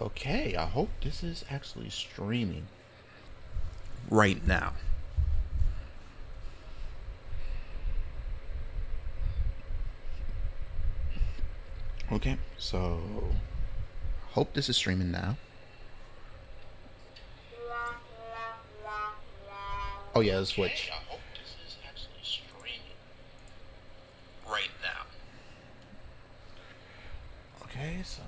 Okay, I hope this is actually streaming right now. Okay, so hope this is streaming now. Oh yeah, let's switch. Okay, I hope this is actually streaming right now. Okay, so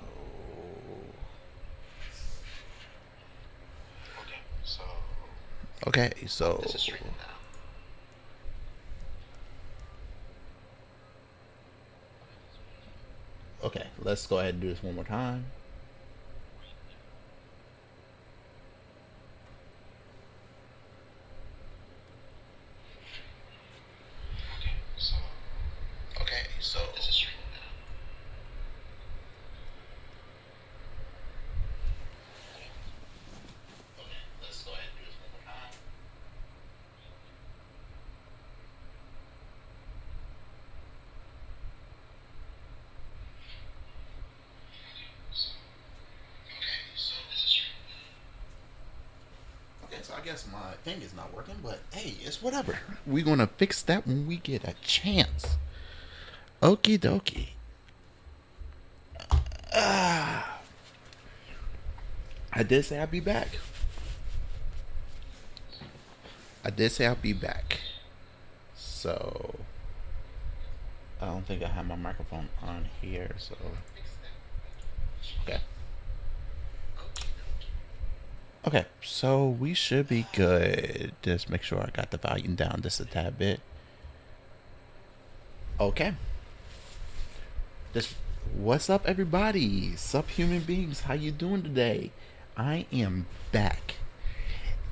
okay, so this is streaming now. Okay, let's go ahead and do this one more time. Okay, so this is streaming now. Okay, let's go ahead and do this one more time. Okay, so this is streaming now. Okay, so I guess my thing is not working, but hey, it's whatever. We're gonna fix that when we get a chance. Okie dokie. Ah, I did say I'd be back. I did say I'd be back. So I don't think I have my microphone on here. So okay. Okay, so we should be good. Just make sure I got the volume down just a tad bit. Okay. Just what's up, everybody? Sup, human beings? How you doing today? I am back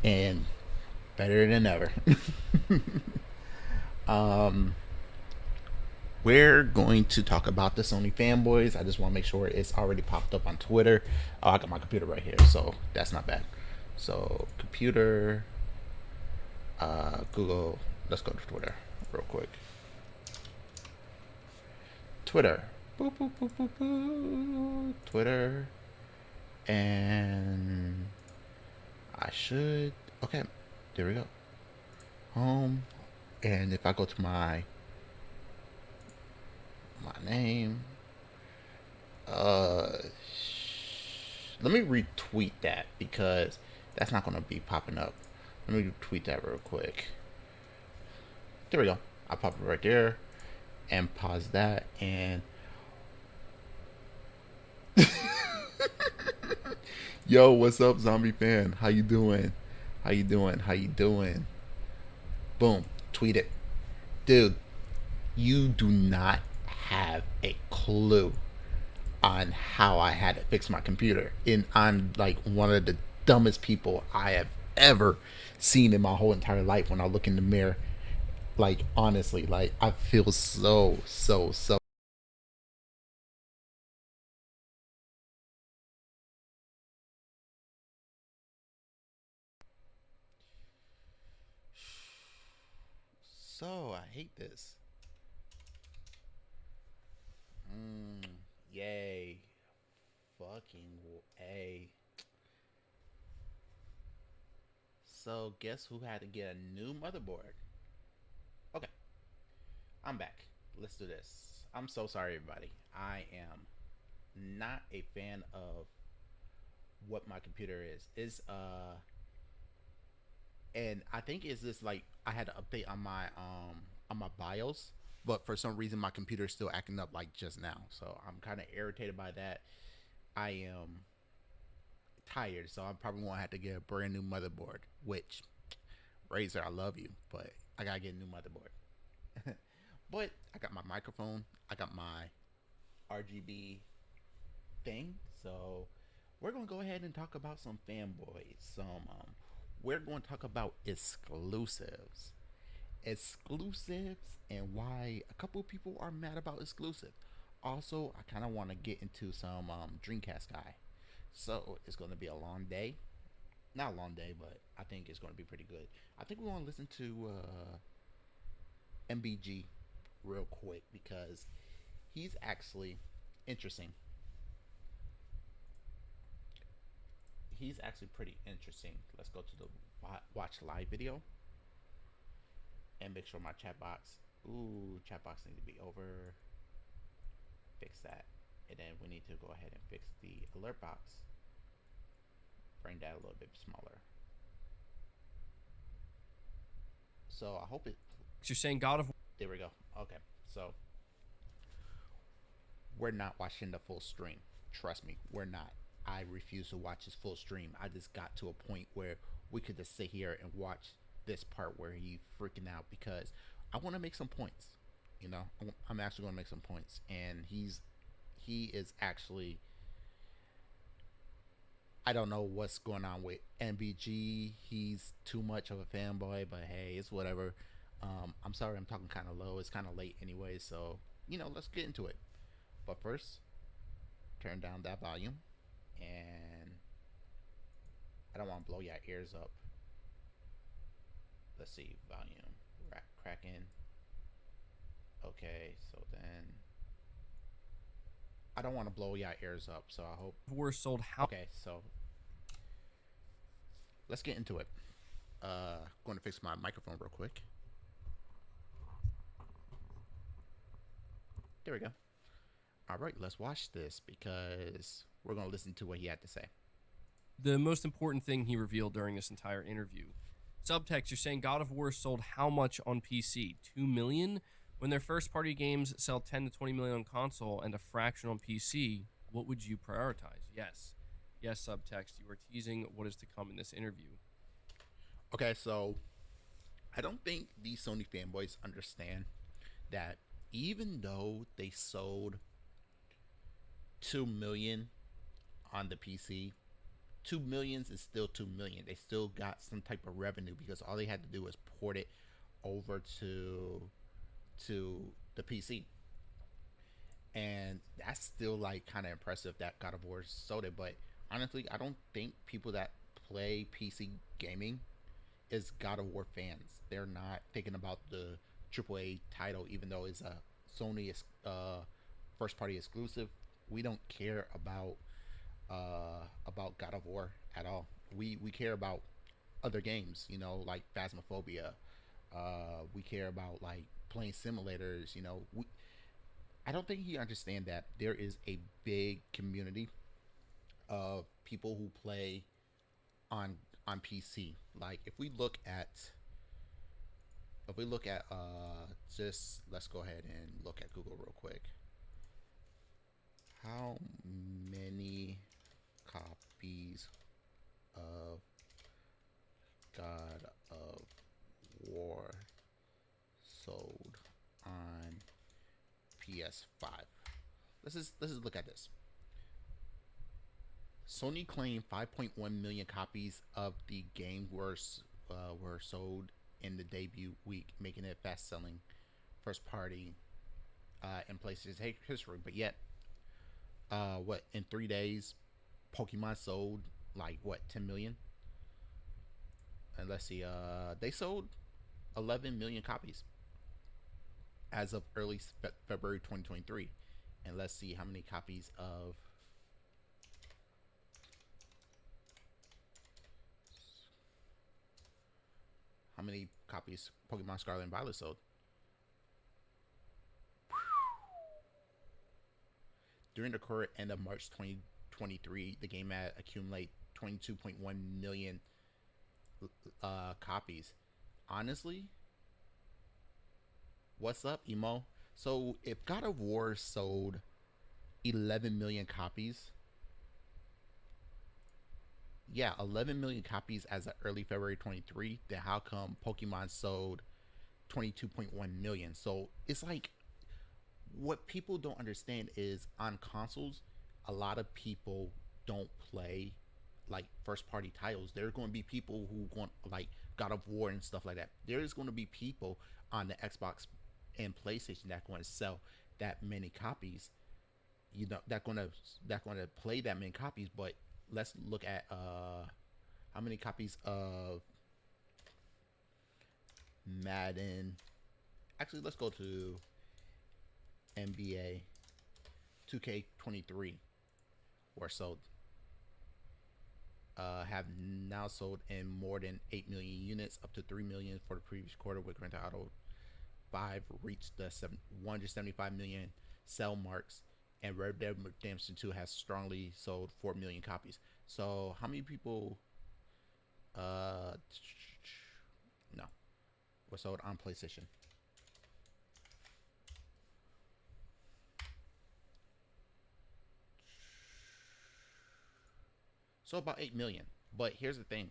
and better than ever. um, we're going to talk about the Sony Fanboys. I just want to make sure it's already popped up on Twitter. Oh, I got my computer right here, so that's not bad. So computer, Google. Let's go to Twitter real quick. Twitter. Boop, boop, boop, boop, boop. Twitter. And I should. Okay, there we go. Home. And if I go to my name, uh, let me retweet that because that's not gonna be popping up. Let me retweet that real quick. There we go. I pop it right there and pause that and yo, what's up, zombie fan? How you doing? How you doing? How you doing? Boom, tweet it, dude. You do not have a clue on how I had to fix my computer, and I'm like one of the dumbest people I have ever seen in my whole entire life. When I look in the mirror, like honestly, like I feel so. So I hate this. Mm, yay. Fucking A. So guess who had to get a new motherboard? Okay, I'm back. Let's do this. I'm so sorry, everybody. I am not a fan of what my computer is. And I think it's just like I had to update on my BIOS, but for some reason my computer is still acting up like just now. So I'm kind of irritated by that. I am tired, so I probably won't have to get a brand new motherboard. Which Razer, I love you, but I gotta get a new motherboard. But I got my microphone, I got my RGB thing, so we're gonna go ahead and talk about some fanboys. We're going to talk about exclusives, and why a couple of people are mad about exclusive. Also, I kind of want to get into some Dreamcast guy. So it's going to be a long day. Not a long day, but I think it's going to be pretty good. I think we want to listen to MBG real quick because he's actually interesting. he's actually pretty interesting. Let's go to the watch live video and make sure my chat box. Ooh, chat box needs to be over. Fix that, and then we need to go ahead and fix the alert box. Bring that a little bit smaller. So I hope it. You're saying God of. There we go. Okay, so we're not watching the full stream. Trust me, we're not. I refuse to watch his full stream. I just got to a point where we could just sit here and watch this part where he freaking out because I want to make some points. You know, I'm actually going to make some points, and he is actually. I don't know what's going on with MBG. He's too much of a fanboy, but hey, it's whatever. I'm sorry, I'm talking kind of low. It's kind of late anyway, so let's get into it. But first, turn down that volume, and I don't want to blow your ears up. Let's see, volume, cracking. Okay, so then I don't want to blow your ears up, so I hope War sold how? Okay, so let's get into it. Going to fix my microphone real quick. There we go. All right, let's watch this because we're going to listen to what he had to say. The most important thing he revealed during this entire interview. Subtext, you're saying God of War sold how much on PC? 2 million? When their first-party games sell 10 to 20 million on console and a fraction on PC, what would you prioritize? Yes. Yes, Subtext, you are teasing what is to come in this interview. Okay, so I don't think these Sony fanboys understand that even though they sold 2 million on the PC, 2 million is still 2 million. They still got some type of revenue because all they had to do was port it over to the PC. And that's still like kind of impressive that God of War sold it. But honestly, I don't think people that play PC gaming is God of War fans. They're not thinking about the AAA title, even though it's a Sony first party exclusive. We don't care about God of War at all. We care about other games, like Phasmophobia. We care about like playing simulators. I don't think you understand that there is a big community of people who play on PC. Like if we look at just let's go ahead and look at Google real quick. How many copies of God of War sold on PS5? Let's just look at this. Sony claimed 5.1 million copies of the game were sold in the debut week, making it fast-selling first party in PlayStation history. But yet, in 3 days, Pokemon sold like 10 million. And let's see, they sold 11 million copies as of early February 2023. And let's see how many copies of Pokemon Scarlet and Violet sold. During the current end of March 2023, the game had accumulated 22.1 million copies. Honestly, what's up, emo? So if God of War sold 11 million copies, 11 million copies as of early February 23, then how come Pokemon sold 22.1 million? So it's like, what people don't understand is on consoles, a lot of people don't play like first party titles. There are going to be people who want like God of War and stuff like that. There is going to be people on the Xbox and PlayStation that are going to sell that many copies. That going to play that many copies. But let's look at how many copies of Madden. Actually, let's go to NBA 2K23 were sold. have now sold in more than 8 million units, up to 3 million for the previous quarter, with Grand Theft Auto 5 reached the 175 million sell marks, and Red Dead Redemption 2 has strongly sold 4 million copies. So, how many people uh no, were sold on PlayStation? So about 8 million. But here's the thing.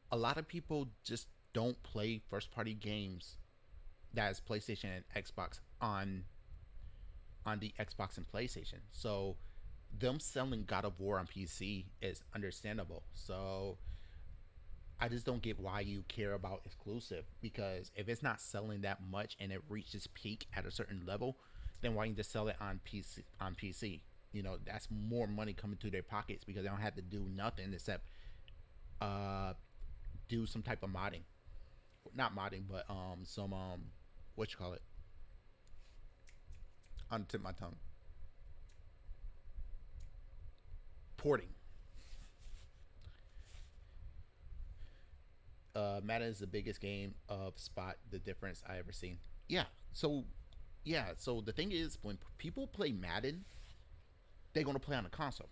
A lot of people just don't play first party games that is PlayStation and Xbox on the Xbox and PlayStation. So them selling God of War on PC is understandable. So I just don't get why you care about exclusive, because if it's not selling that much and it reaches peak at a certain level, then why you just sell it on PC on PC? You know, that's more money coming through their pockets because they don't have to do nothing except uh do some type of modding. Not modding, but some what you call it? On the tip of my tongue. Porting. Madden is the biggest game of spot the difference I ever seen. Yeah. So so the thing is, when people play Madden, they're gonna play on a console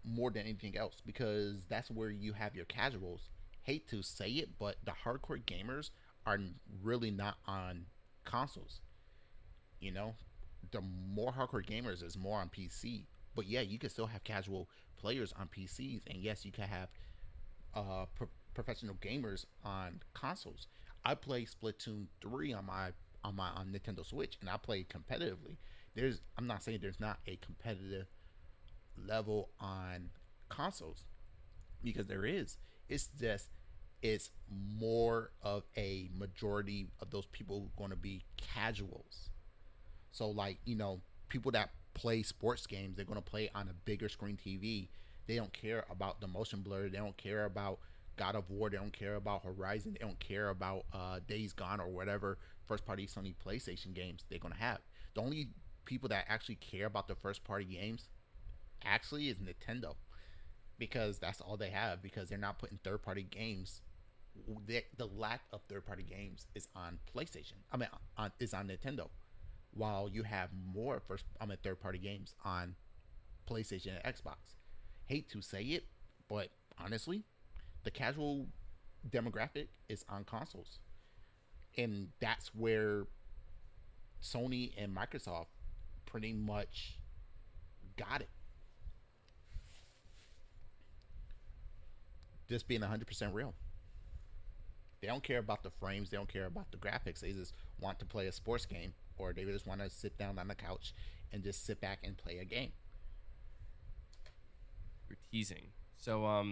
more than anything else, because that's where you have your casuals. Hate to say it, but the hardcore gamers are really not on consoles. You know, the more hardcore gamers is more on PC. But yeah, you can still have casual players on PCs, and yes, you can have professional gamers on consoles. I play Splatoon 3 on Nintendo Switch, and I play competitively. I'm not saying there's not a competitive level on consoles, because there is. It's just it's more of a majority of those people who are going to be casuals. So like, people that play sports games, they're going to play on a bigger screen TV. They don't care about the motion blur. They don't care about God of War. They don't care about Horizon. They don't care about Days Gone or whatever first party Sony PlayStation games they're going to have. The only people that actually care about the first party games actually is Nintendo, because that's all they have, because they're not putting third party games. The lack of third party games is on PlayStation. I mean, is on Nintendo, while you have more third party games on PlayStation and Xbox. Hate to say it, but honestly, the casual demographic is on consoles, and that's where Sony and Microsoft pretty much got it. Just being 100% real. They don't care about the frames. They don't care about the graphics. They just want to play a sports game, or they just want to sit down on the couch and just sit back and play a game. You're teasing. So, all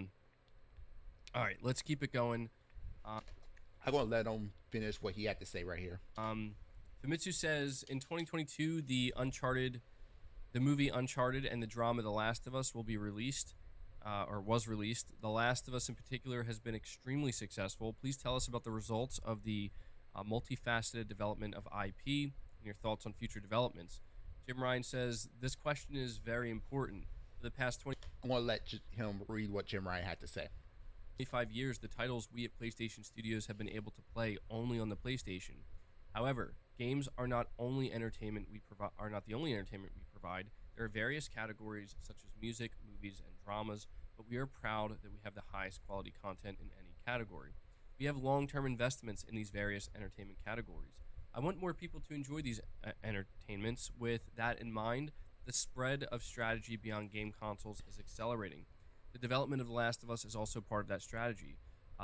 right, let's keep it going. I'm gonna let him finish what he had to say right here. Famitsu says in 2022, the movie Uncharted and the drama The Last of Us will be released. Or was released. The Last of Us in particular has been extremely successful. Please tell us about the results of the multifaceted development of IP and your thoughts on future developments. Jim Ryan says, this question is very important. For the past I'm going to let him read what Jim Ryan had to say. 25 years, the titles we at PlayStation Studios have been able to play only on the PlayStation. However, games are not the only entertainment we provide. There are various categories such as music, movies, and dramas, but we are proud that we have the highest quality content in any category. We have long-term investments in these various entertainment categories. I want more people to enjoy these entertainments. With that in mind, the spread of strategy beyond game consoles is accelerating. The development of The Last of Us is also part of that strategy.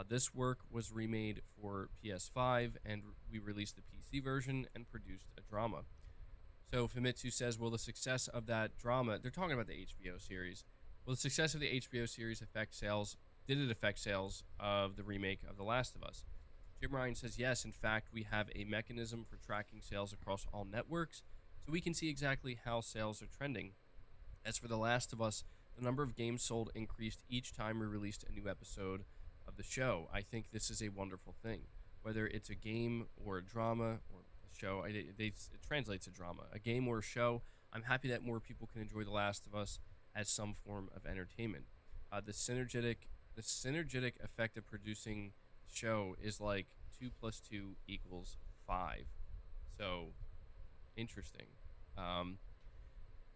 This work was remade for PS5, and we released the PC version and produced a drama. So Famitsu says, will the success of that drama, they're talking about the HBO series, will the success of the HBO series affect sales? Did it affect sales of the remake of The Last of Us? Jim Ryan says, yes. In fact, we have a mechanism for tracking sales across all networks, so we can see exactly how sales are trending. As for The Last of Us, the number of games sold increased each time we released a new episode of the show. I think this is a wonderful thing. Whether it's a game or a drama or show, it translates to drama, a game or a show. I'm happy that more people can enjoy The Last of Us. as some form of entertainment. The synergetic effect of producing the show is like 2 + 2 = 5. So interesting. Um,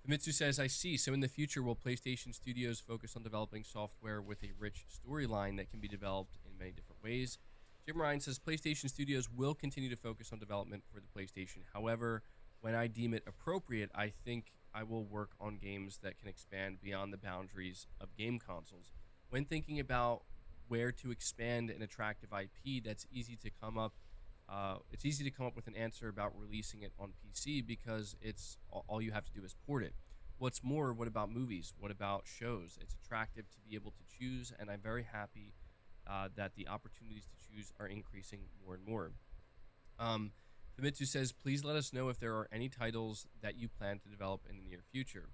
Famitsu says, I see. So in the future, will PlayStation Studios focus on developing software with a rich storyline that can be developed in many different ways? Jim Ryan says, PlayStation Studios will continue to focus on development for the PlayStation. However, when I deem it appropriate, I think I will work on games that can expand beyond the boundaries of game consoles. When thinking about where to expand an attractive IP, that's easy to come up. It's easy to come up with an answer about releasing it on PC because it's all you have to do is port it. What's more, what about movies? What about shows? It's attractive to be able to choose, and I'm very happy that the opportunities to choose are increasing more and more. Um, Famitsu says, please let us know if there are any titles that you plan to develop in the near future.